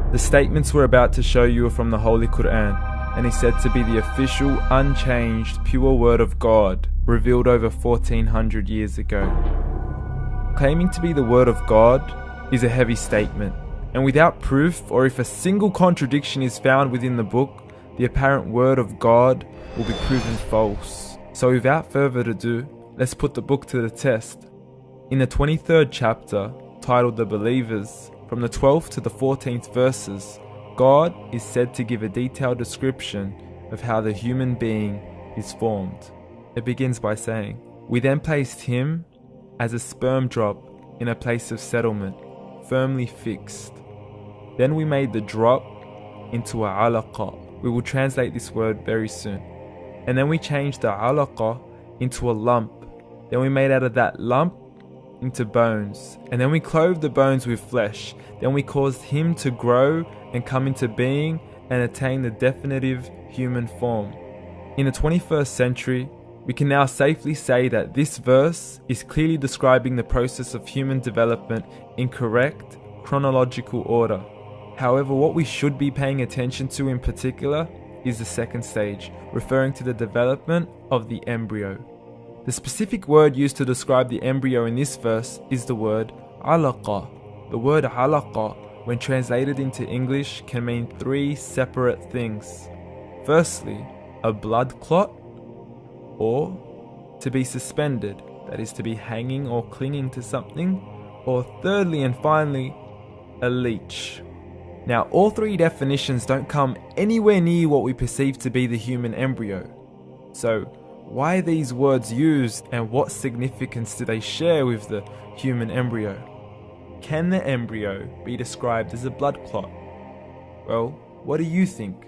The statements we're about to show you are from the Holy Quran, and is said to be the official, unchanged, pure word of God, revealed over 1400 years ago. Claiming to be the word of God is a heavy statement, and without proof, or if a single contradiction is found within the book, the apparent word of God will be proven false. So without further ado, let's put the book to the test. In the 23rd chapter, titled The Believers, from the 12th to the 14th verses, God is said to give a detailed description of how the human being is formed. It begins by saying, "We then placed him as a sperm drop in a place of settlement, firmly fixed. Then we made the drop into a alaqa." We will translate this word very soon. "And then we changed the alaqa into a lump. Then we made out of that lump into bones. And then we clothed the bones with flesh. Then we caused him to grow and come into being and attain the definitive human form." In the 21st century, we can now safely say that this verse is clearly describing the process of human development in correct chronological order. However, what we should be paying attention to in particular is the second stage, referring to the development of the embryo. The specific word used to describe the embryo in this verse is the word alaqa. The word alaqa, when translated into English, can mean three separate things. Firstly, a blood clot, or to be suspended, that is to be hanging or clinging to something, or thirdly and finally, a leech. Now, all three definitions don't come anywhere near what we perceive to be the human embryo. So, why are these words used, and what significance do they share with the human embryo? Can the embryo be described as a blood clot? Well, what do you think?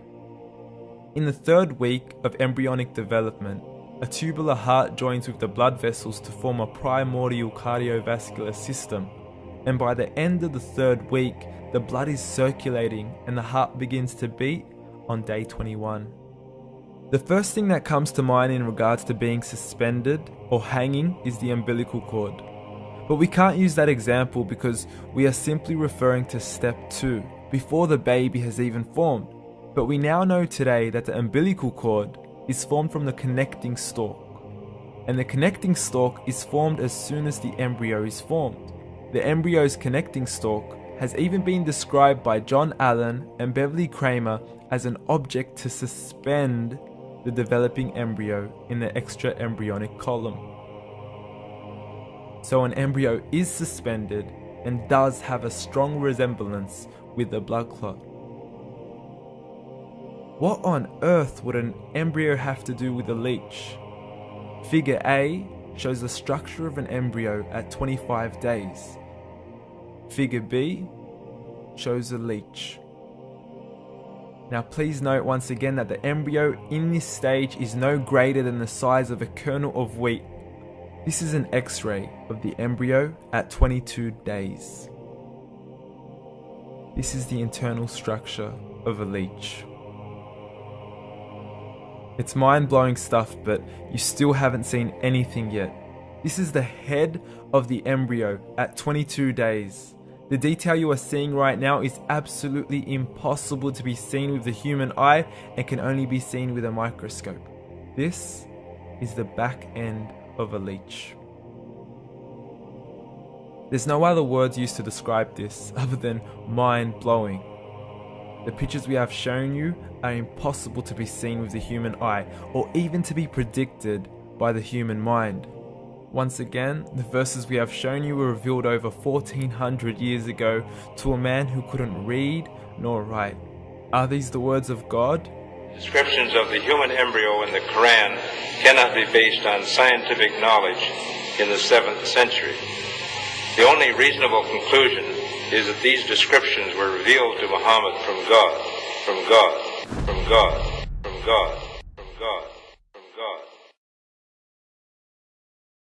In the 3rd week of embryonic development, a tubular heart joins with the blood vessels to form a primordial cardiovascular system, and by the end of the 3rd week, the blood is circulating and the heart begins to beat on day 21. The first thing that comes to mind in regards to being suspended or hanging is the umbilical cord. But we can't use that example because we are simply referring to step 2, before the baby has even formed. But we now know today that the umbilical cord is formed from the connecting stalk. And the connecting stalk is formed as soon as the embryo is formed. The embryo's connecting stalk has even been described by John Allen and Beverly Kramer as an object to suspend the developing embryo in the extra-embryonic column. So an embryo is suspended and does have a strong resemblance with the blood clot. What on earth would an embryo have to do with a leech? Figure A shows the structure of an embryo at 25 days. Figure B shows a leech. Now please note once again that the embryo in this stage is no greater than the size of a kernel of wheat. This is an X-ray of the embryo at 22 days. This is the internal structure of a leech. It's mind-blowing stuff, but you still haven't seen anything yet. This is the head of the embryo at 22 days. The detail you are seeing right now is absolutely impossible to be seen with the human eye and can only be seen with a microscope. This is the back end of a leech. There's no other words used to describe this other than mind-blowing. The pictures we have shown you are impossible to be seen with the human eye or even to be predicted by the human mind. Once again, the verses we have shown you were revealed over 1400 years ago to a man who couldn't read nor write. Are these the words of God? Descriptions of the human embryo in the Quran cannot be based on scientific knowledge in the 7th century. The only reasonable conclusion is that these descriptions were revealed to Muhammad from God, from God, from God, from God, from God.